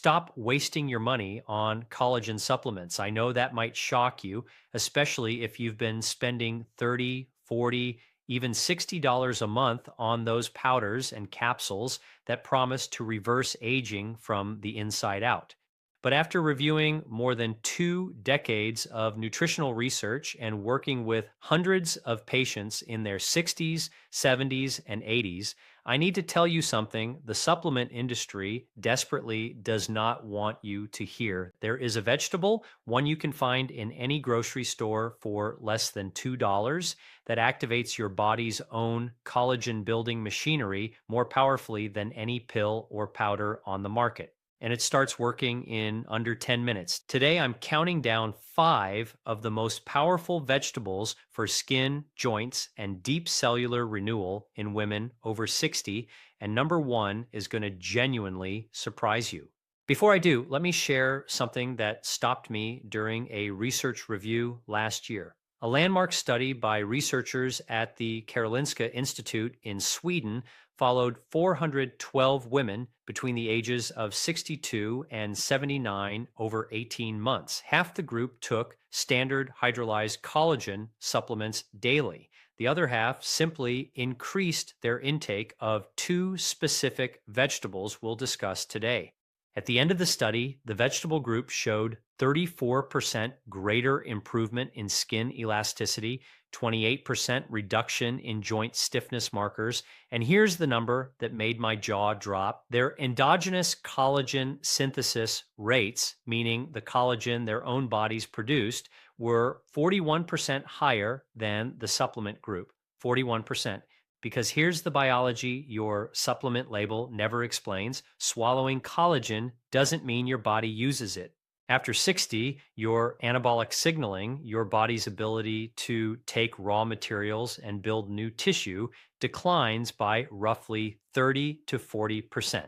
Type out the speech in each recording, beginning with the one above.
Stop wasting your money on collagen supplements. I know that might shock you, especially if you've been spending 30, 40, even $60 a month on those powders and capsules that promise to reverse aging from the inside out. But after reviewing more than 2 decades of nutritional research and working with hundreds of patients in their 60s, 70s, and 80s, I need to tell you something the supplement industry desperately does not want you to hear. There is a vegetable, one you can find in any grocery store for less than $2, that activates your body's own collagen building machinery more powerfully than any pill or powder on the market. And it starts working in under 10 minutes. Today, I'm counting down 5 of the most powerful vegetables for skin, joints, and deep cellular renewal in women over 60. And number one is going to genuinely surprise you. Before I do, let me share something that stopped me during a research review last year. A landmark study by researchers at the Karolinska Institute in Sweden followed 412 women between the ages of 62 and 79 over 18 months. Half the group took standard hydrolyzed collagen supplements daily. The other half simply increased their intake of 2 specific vegetables we'll discuss today. At the end of the study, the vegetable group showed 34% greater improvement in skin elasticity, 28% reduction in joint stiffness markers, and here's the number that made my jaw drop. Their endogenous collagen synthesis rates, meaning the collagen their own bodies produced, were 41% higher than the supplement group. 41%. Because here's the biology your supplement label never explains. Swallowing collagen doesn't mean your body uses it. After 60, your anabolic signaling, your body's ability to take raw materials and build new tissue, declines by roughly 30 to 40%.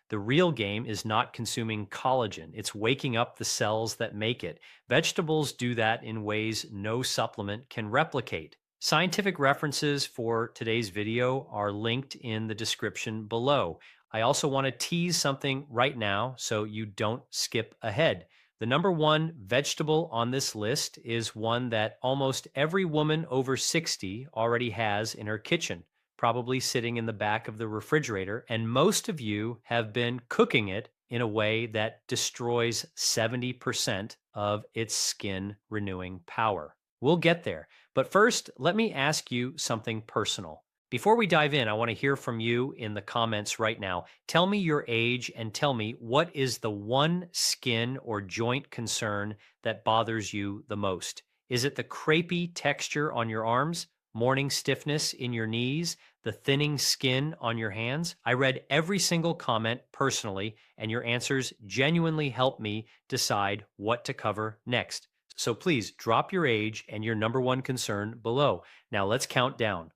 The real game is not consuming collagen, it's waking up the cells that make it. Vegetables do that in ways no supplement can replicate. Scientific references for today's video are linked in the description below. I also want to tease something right now so you don't skip ahead. The number one vegetable on this list is one that almost every woman over 60 already has in her kitchen, probably sitting in the back of the refrigerator, and most of you have been cooking it in a way that destroys 70% of its skin renewing power. We'll get there. But first, let me ask you something personal. Before we dive in, I want to hear from you in the comments right now. Tell me your age and tell me what is the one skin or joint concern that bothers you the most. Is it the crepey texture on your arms, morning stiffness in your knees, the thinning skin on your hands? I read every single comment personally, and your answers genuinely help me decide what to cover next. So please drop your age and your number one concern below. Now let's count down.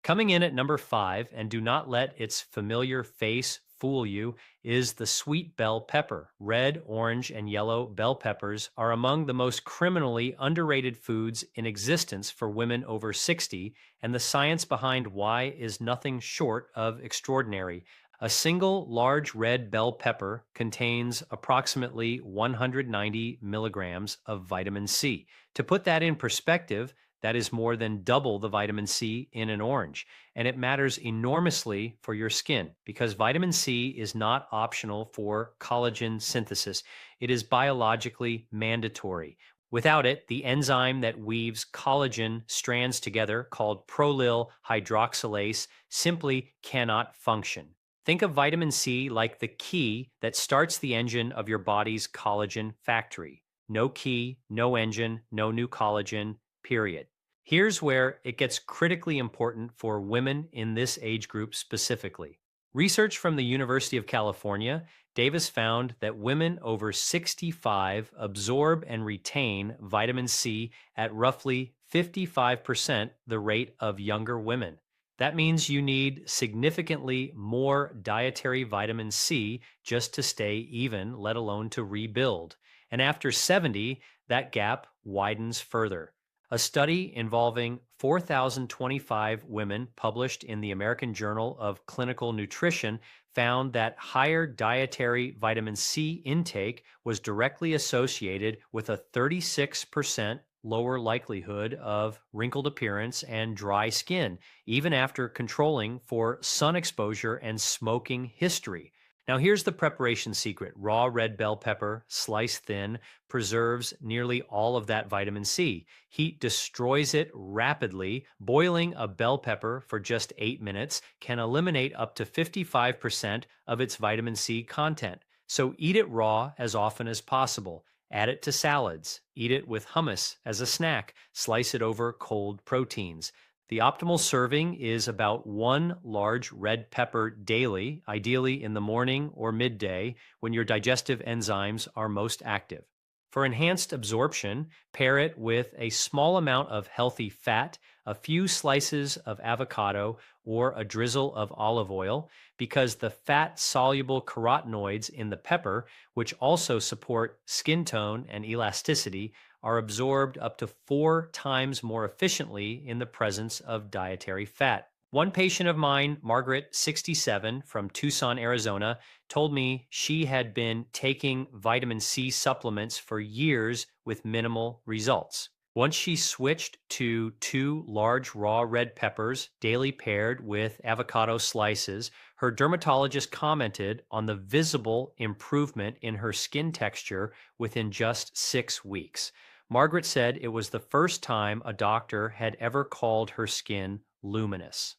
Coming in at number 5, and do not let its familiar face fool you, is the sweet bell pepper. Red, orange, and yellow bell peppers are among the most criminally underrated foods in existence for women over 60, and the science behind why is nothing short of extraordinary. A single large red bell pepper contains approximately 190 milligrams of vitamin C. To put that in perspective, that is more than double the vitamin C in an orange. And it matters enormously for your skin because vitamin C is not optional for collagen synthesis. It is biologically mandatory. Without it, the enzyme that weaves collagen strands together, called prolyl hydroxylase, simply cannot function. Think of vitamin C like the key that starts the engine of your body's collagen factory. No key, no engine, no new collagen, period. Here's where it gets critically important for women in this age group specifically. Research from the University of California, Davis found that women over 65 absorb and retain vitamin C at roughly 55% the rate of younger women. That means you need significantly more dietary vitamin C just to stay even, let alone to rebuild. And after 70, that gap widens further. A study involving 4,025 women published in the American Journal of Clinical Nutrition found that higher dietary vitamin C intake was directly associated with a 36% lower likelihood of wrinkled appearance and dry skin, even after controlling for sun exposure and smoking history. Now, here's the preparation secret: raw red bell pepper, sliced thin, preserves nearly all of that vitamin C. Heat destroys it rapidly. Boiling a bell pepper for just 8 minutes can eliminate up to 55% of its vitamin C content. So eat it raw as often as possible. Add it to salads. Eat it with hummus as a snack. Slice it over cold proteins. The optimal serving is about one large red pepper daily, ideally in the morning or midday when your digestive enzymes are most active. For enhanced absorption, pair it with a small amount of healthy fat, a few slices of avocado, or a drizzle of olive oil, because the fat soluble carotenoids in the pepper, which also support skin tone and elasticity, are absorbed up to 4 times more efficiently in the presence of dietary fat. One patient of mine, Margaret, 67, from Tucson, Arizona, told me she had been taking vitamin C supplements for years with minimal results. Once she switched to 2 large raw red peppers, daily paired with avocado slices, her dermatologist commented on the visible improvement in her skin texture within just 6 weeks. Margaret said it was the first time a doctor had ever called her skin luminous.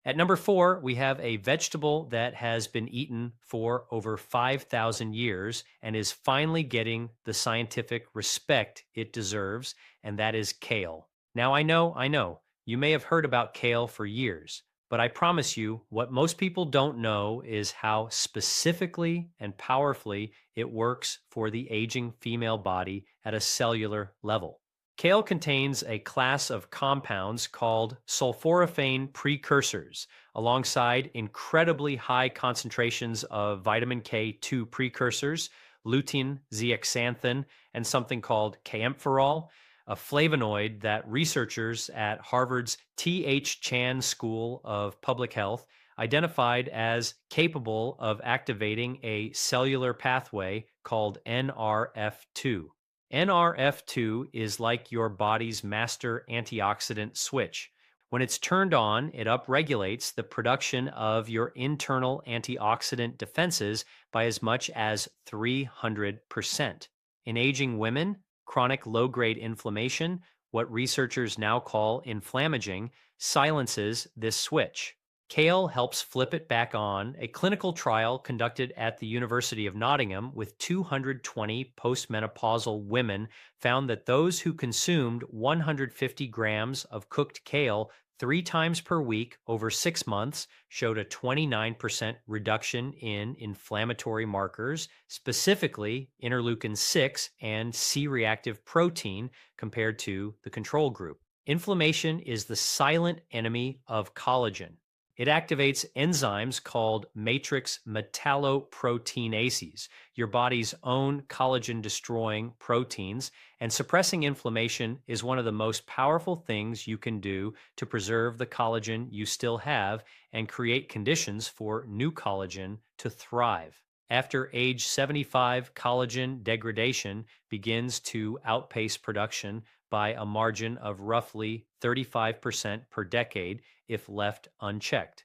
At number 4, we have a vegetable that has been eaten for over 5,000 years and is finally getting the scientific respect it deserves, and that is kale. Now, I know, you may have heard about kale for years, but I promise you, what most people don't know is how specifically and powerfully it works for the aging female body at a cellular level. Kale contains a class of compounds called sulforaphane precursors, alongside incredibly high concentrations of vitamin K2 precursors, lutein, zeaxanthin, and something called kaempferol, a flavonoid that researchers at Harvard's T.H. Chan School of Public Health identified as capable of activating a cellular pathway called NRF2. NRF2 is like your body's master antioxidant switch. When it's turned on, it upregulates the production of your internal antioxidant defenses by as much as 300%. In aging women, chronic low grade inflammation, what researchers now call inflammaging, silences this switch. Kale helps flip it back on. A clinical trial conducted at the University of Nottingham with 220 postmenopausal women found that those who consumed 150 grams of cooked kale 3 times per week over 6 months showed a 29% reduction in inflammatory markers, specifically interleukin 6 and C reactive protein, compared to the control group. Inflammation is the silent enemy of collagen. It activates enzymes called matrix metalloproteinases, your body's own collagen destroying proteins, and suppressing inflammation is one of the most powerful things you can do to preserve the collagen you still have and create conditions for new collagen to thrive. After age 75, collagen degradation begins to outpace production by a margin of roughly 35% per decade if left unchecked.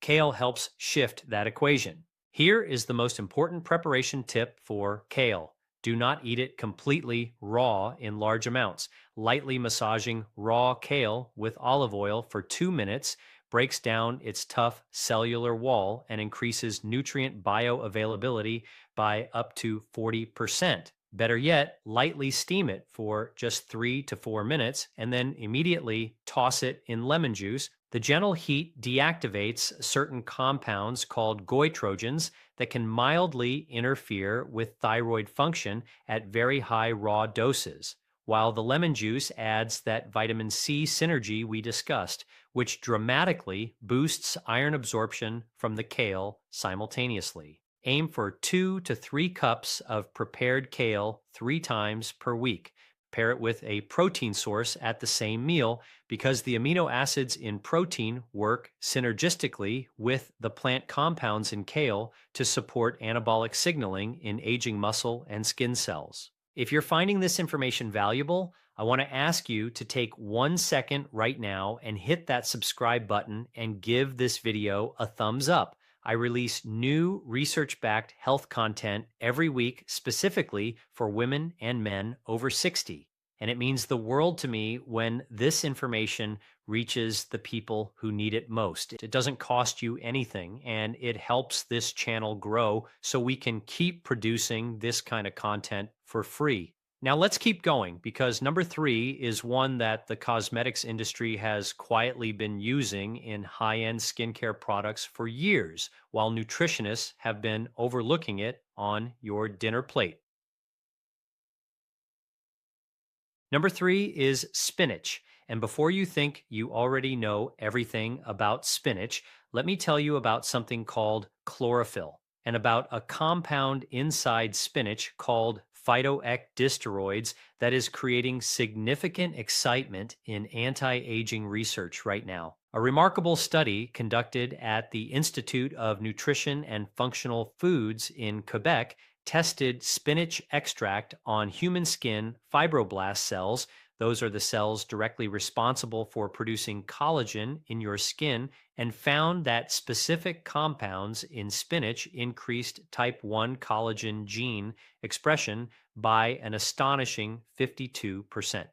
Kale helps shift that equation. Here is the most important preparation tip for kale. Do not eat it completely raw in large amounts. Lightly massaging raw kale with olive oil for 2 minutes breaks down its tough cellular wall and increases nutrient bioavailability by up to 40%. Better yet, lightly steam it for just 3 to 4 minutes and then immediately toss it in lemon juice. The gentle heat deactivates certain compounds called goitrogens that can mildly interfere with thyroid function at very high raw doses, while the lemon juice adds that vitamin C synergy we discussed, which dramatically boosts iron absorption from the kale simultaneously. Aim for 2 to 3 cups of prepared kale 3 times per week. Pair it with a protein source at the same meal because the amino acids in protein work synergistically with the plant compounds in kale to support anabolic signaling in aging muscle and skin cells. If you're finding this information valuable, I want to ask you to take 1 second right now and hit that subscribe button and give this video a thumbs up. I release new research backed health content every week specifically for women and men over 60. And it means the world to me when this information reaches the people who need it most. It doesn't cost you anything and it helps this channel grow so we can keep producing this kind of content for free. Now let's keep going because number three is one that the cosmetics industry has quietly been using in high-end skincare products for years, while nutritionists have been overlooking it on your dinner plate. Number three is spinach. And before you think you already know everything about spinach, let me tell you about something called chlorophyll and about a compound inside spinach called phytoecdysteroids that is creating significant excitement in anti aging research right now. A remarkable study conducted at the Institute of Nutrition and Functional Foods in Quebec tested spinach extract on human skin fibroblast cells. Those are the cells directly responsible for producing collagen in your skin, and found that specific compounds in spinach increased type 1 collagen gene expression by an astonishing 52%.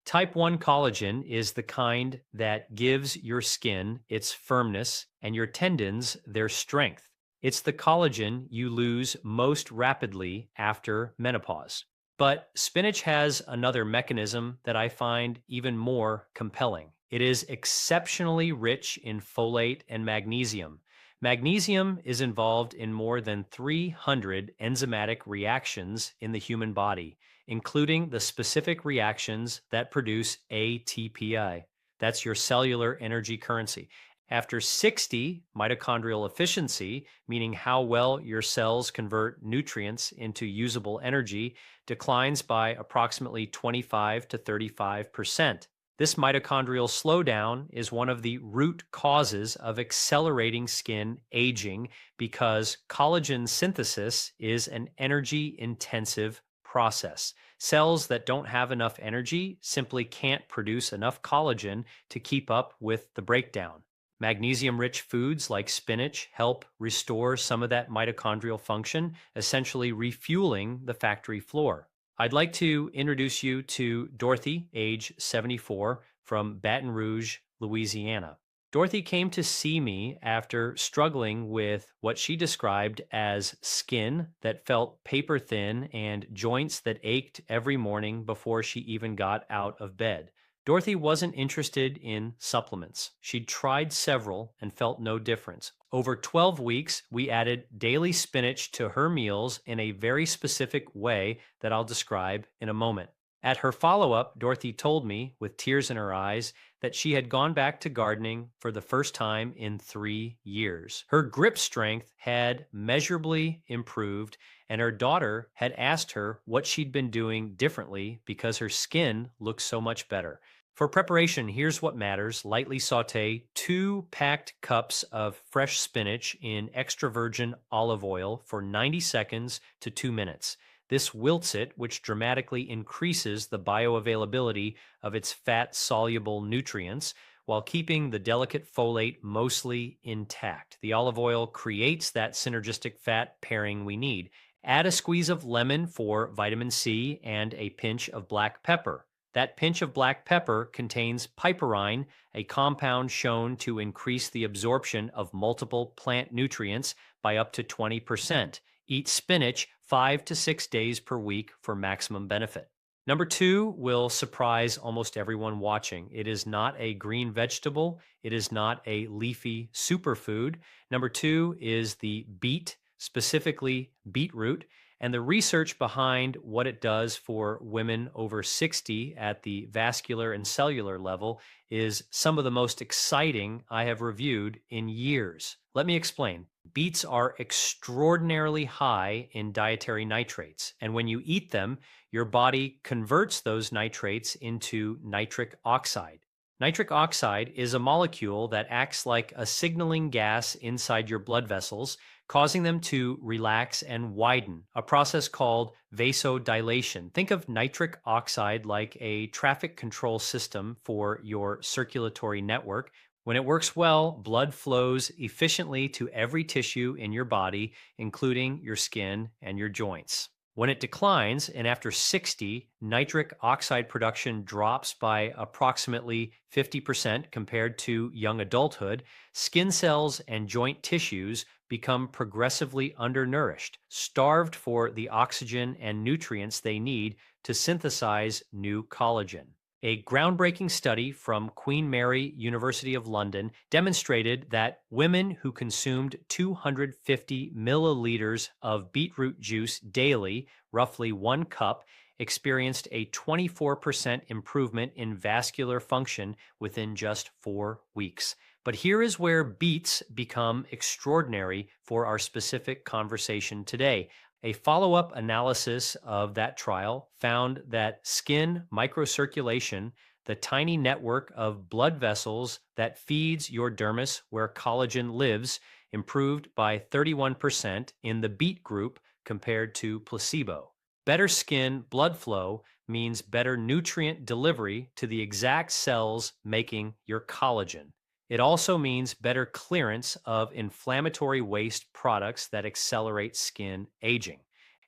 Type 1 collagen is the kind that gives your skin its firmness and your tendons their strength. It's the collagen you lose most rapidly after menopause. But spinach has another mechanism that I find even more compelling. It is exceptionally rich in folate and magnesium. Magnesium is involved in more than 300 enzymatic reactions in the human body, including the specific reactions that produce ATPI. That's your cellular energy currency. After 60, mitochondrial efficiency, meaning how well your cells convert nutrients into usable energy, declines by approximately 25 to 35%. This mitochondrial slowdown is one of the root causes of accelerating skin aging because collagen synthesis is an energy intensive process. Cells that don't have enough energy simply can't produce enough collagen to keep up with the breakdown. Magnesium-rich foods like spinach help restore some of that mitochondrial function, essentially refueling the factory floor. I'd like to introduce you to Dorothy, age 74, from Baton Rouge, Louisiana. Dorothy came to see me after struggling with what she described as skin that felt paper thin and joints that ached every morning before she even got out of bed. Dorothy wasn't interested in supplements. She'd tried several and felt no difference. Over 12 weeks, we added daily spinach to her meals in a very specific way that I'll describe in a moment. At her follow-up, Dorothy told me, with tears in her eyes, that she had gone back to gardening for the first time in 3 years. Her grip strength had measurably improved, and her daughter had asked her what she'd been doing differently because her skin looked so much better. For preparation, here's what matters. Lightly saute 2 packed cups of fresh spinach in extra virgin olive oil for 90 seconds to 2 minutes. This wilts it, which dramatically increases the bioavailability of its fat-soluble nutrients while keeping the delicate folate mostly intact. The olive oil creates that synergistic fat pairing we need. Add a squeeze of lemon for vitamin C and a pinch of black pepper. That pinch of black pepper contains piperine, a compound shown to increase the absorption of multiple plant nutrients by up to 20%. Eat spinach 5 to 6 days per week for maximum benefit. Number 2 will surprise almost everyone watching. It is not a green vegetable. It is not a leafy superfood. Number 2 is the beet, specifically beetroot. And the research behind what it does for women over 60 at the vascular and cellular level is some of the most exciting I have reviewed in years. Let me explain. Beets are extraordinarily high in dietary nitrates, and when you eat them, your body converts those nitrates into nitric oxide. Nitric oxide is a molecule that acts like a signaling gas inside your blood vessels, causing them to relax and widen, a process called vasodilation. Think of nitric oxide like a traffic control system for your circulatory network. When it works well, blood flows efficiently to every tissue in your body, including your skin and your joints. When it declines, and after 60, nitric oxide production drops by approximately 50% compared to young adulthood, skin cells and joint tissues become progressively undernourished, starved for the oxygen and nutrients they need to synthesize new collagen. A groundbreaking study from Queen Mary University of London demonstrated that women who consumed 250 milliliters of beetroot juice daily, roughly 1 cup, experienced a 24% improvement in vascular function within just 4 weeks. But here is where beets become extraordinary for our specific conversation today. A follow up analysis of that trial found that skin microcirculation, the tiny network of blood vessels that feeds your dermis where collagen lives, improved by 31% in the beet group compared to placebo. Better skin blood flow means better nutrient delivery to the exact cells making your collagen. It also means better clearance of inflammatory waste products that accelerate skin aging.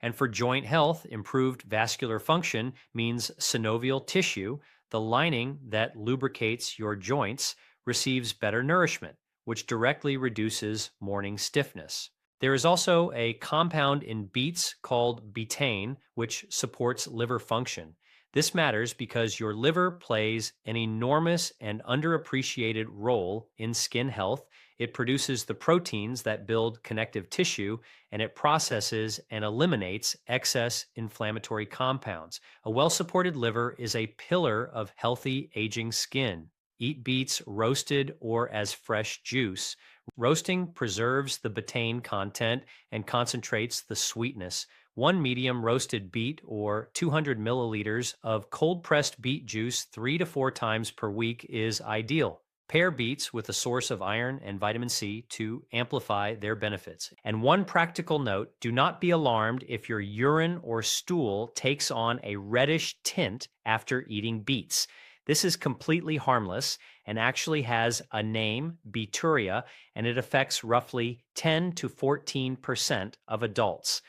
And for joint health, improved vascular function means synovial tissue, the lining that lubricates your joints, receives better nourishment, which directly reduces morning stiffness. There is also a compound in beets called betaine, which supports liver function. This matters because your liver plays an enormous and underappreciated role in skin health. It produces the proteins that build connective tissue, and it processes and eliminates excess inflammatory compounds. A well supported liver is a pillar of healthy aging skin. Eat beets roasted or as fresh juice. Roasting preserves the betaine content and concentrates the sweetness. One medium roasted beet or 200 milliliters of cold pressed beet juice 3 to 4 times per week is ideal. Pair beets with a source of iron and vitamin C to amplify their benefits. And one practical note, do not be alarmed if your urine or stool takes on a reddish tint after eating beets. This is completely harmless and actually has a name, beturia, and it affects roughly 10 to 14% of adults.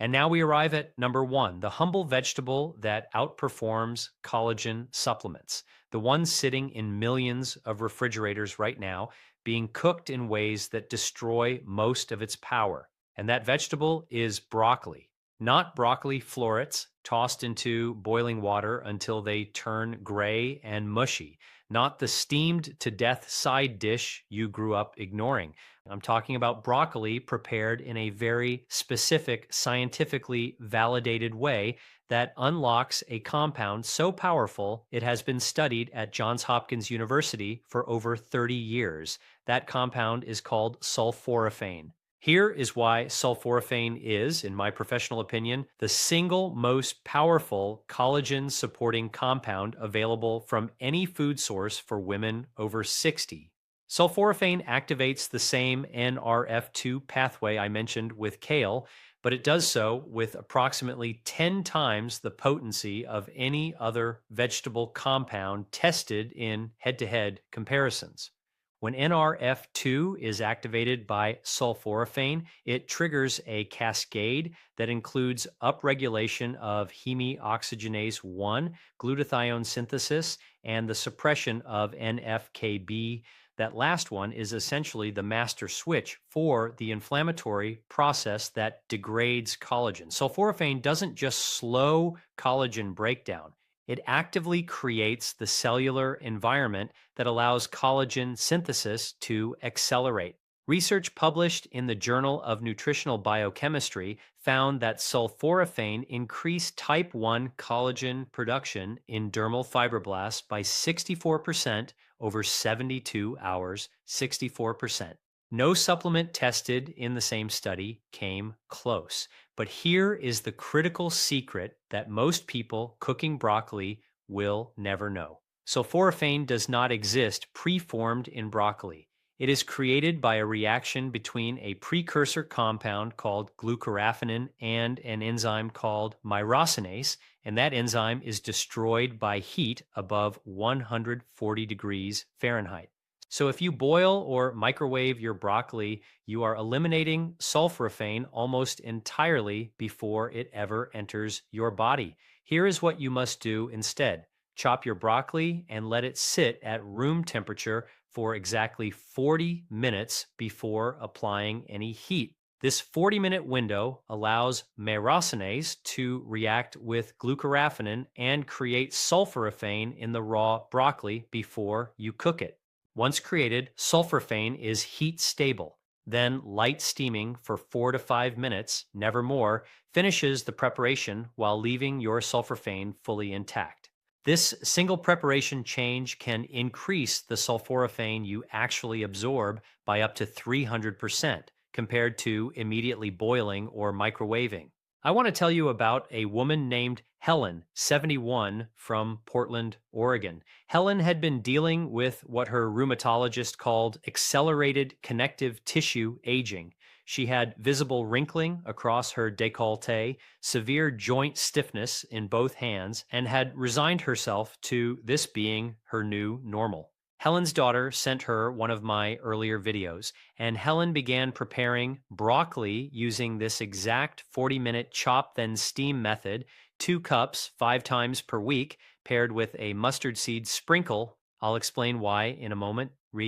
And now we arrive at number one, the humble vegetable that outperforms collagen supplements, the one sitting in millions of refrigerators right now, being cooked in ways that destroy most of its power. And that vegetable is broccoli, not broccoli florets tossed into boiling water until they turn gray and mushy, not the steamed to death side dish you grew up ignoring. I'm talking about broccoli prepared in a very specific, scientifically validated way that unlocks a compound so powerful it has been studied at Johns Hopkins University for over 30 years. That compound is called sulforaphane. Here is why sulforaphane is, in my professional opinion, the single most powerful collagen supporting compound available from any food source for women over 60. Sulforaphane activates the same NRF2 pathway I mentioned with kale, but it does so with approximately 10 times the potency of any other vegetable compound tested in head-to-head comparisons. When NRF2 is activated by sulforaphane, it triggers a cascade that includes upregulation of heme-oxygenase 1, glutathione synthesis, and the suppression of NFKB. That last one is essentially the master switch for the inflammatory process that degrades collagen. Sulforaphane doesn't just slow collagen breakdown, it actively creates the cellular environment that allows collagen synthesis to accelerate. Research published in the Journal of Nutritional Biochemistry found that sulforaphane increased type 1 collagen production in dermal fibroblasts by 64% over 72 hours, 64%. No supplement tested in the same study came close. But here is the critical secret that most people cooking broccoli will never know. Sulforaphane does not exist preformed in broccoli. It is created by a reaction between a precursor compound called glucoraphanin and an enzyme called myrosinase, and that enzyme is destroyed by heat above 140 degrees Fahrenheit. So if you boil or microwave your broccoli, you are eliminating sulforaphane almost entirely before it ever enters your body. Here is what you must do instead. Chop your broccoli and let it sit at room temperature for exactly 40 minutes before applying any heat. This 40-minute window allows myrosinase to react with glucoraphanin and create sulforaphane in the raw broccoli before you cook it. Once created, sulforaphane is heat stable. Then light steaming for 4 to 5 minutes, never more, finishes the preparation while leaving your sulforaphane fully intact. This single preparation change can increase the sulforaphane you actually absorb by up to 300% compared to immediately boiling or microwaving. I want to tell you about a woman named Helen, 71, from Portland, Oregon. Helen had been dealing with what her rheumatologist called accelerated connective tissue aging. She had visible wrinkling across her décolleté, severe joint stiffness in both hands, and had resigned herself to this being her new normal. Helen's daughter sent her one of my earlier videos, and Helen began preparing broccoli using this exact 40-minute chop then steam method, 2 cups 5 times per week, paired with a mustard seed sprinkle. I'll explain why in a moment. And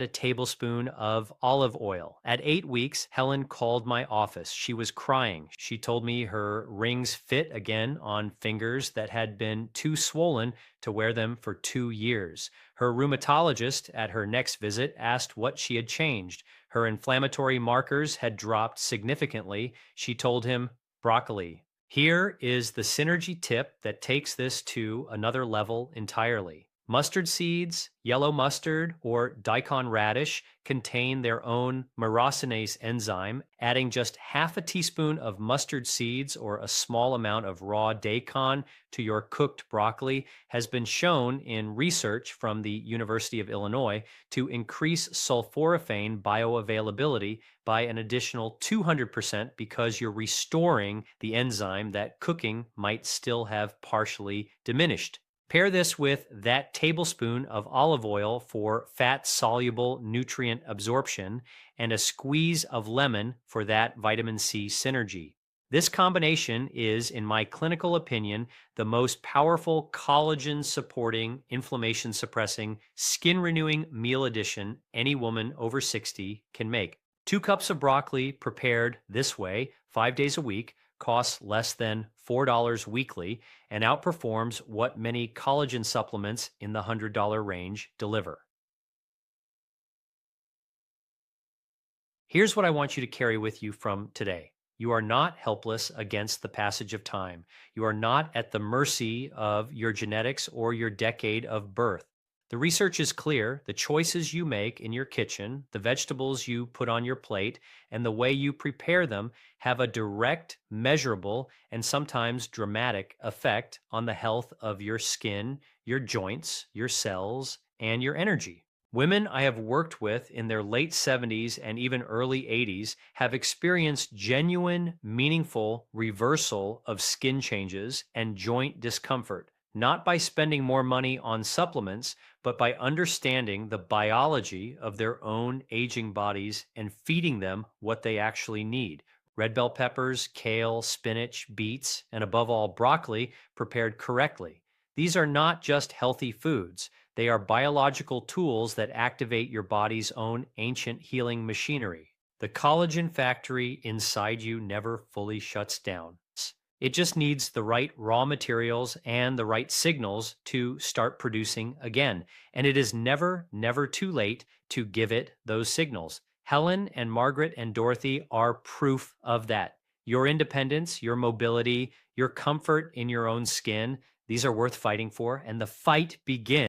a tablespoon of olive oil. At 8 weeks, Helen called my office. She was crying. She told me her rings fit again on fingers that had been too swollen to wear them for 2 years. Her rheumatologist at her next visit asked what she had changed. Her inflammatory markers had dropped significantly. She told him, broccoli. Here is the synergy tip that takes this to another level entirely. Mustard seeds, yellow mustard, or daikon radish contain their own myrosinase enzyme. Adding just half a teaspoon of mustard seeds or a small amount of raw daikon to your cooked broccoli has been shown in research from the University of Illinois to increase sulforaphane bioavailability by an additional 200% because you're restoring the enzyme that cooking might still have partially diminished. Pair this with that tablespoon of olive oil for fat-soluble nutrient absorption and a squeeze of lemon for that vitamin C synergy. This combination is, in my clinical opinion, the most powerful collagen-supporting, inflammation-suppressing, skin-renewing meal addition any woman over 60 can make. 2 cups of broccoli prepared this way, 5 days a week, costs less than $4 weekly and outperforms what many collagen supplements in the $100 range deliver. Here's what I want you to carry with you from today. You are not helpless against the passage of time. You are not at the mercy of your genetics or your decade of birth. The research is clear. The choices you make in your kitchen, the vegetables you put on your plate, and the way you prepare them have a direct, measurable, and sometimes dramatic effect on the health of your skin, your joints, your cells, and your energy. Women I have worked with in their late 70s and even early 80s have experienced genuine, meaningful reversal of skin changes and joint discomfort, not by spending more money on supplements, but by understanding the biology of their own aging bodies and feeding them what they actually need. Red bell peppers, kale, spinach, beets, and above all, broccoli prepared correctly. These are not just healthy foods. They are biological tools that activate your body's own ancient healing machinery. The collagen factory inside you never fully shuts down. It just needs the right raw materials and the right signals to start producing again. And it is never, never too late to give it those signals. Helen and Margaret and Dorothy are proof of that. Your independence, your mobility, your comfort in your own skin, These are worth fighting for, and the fight begins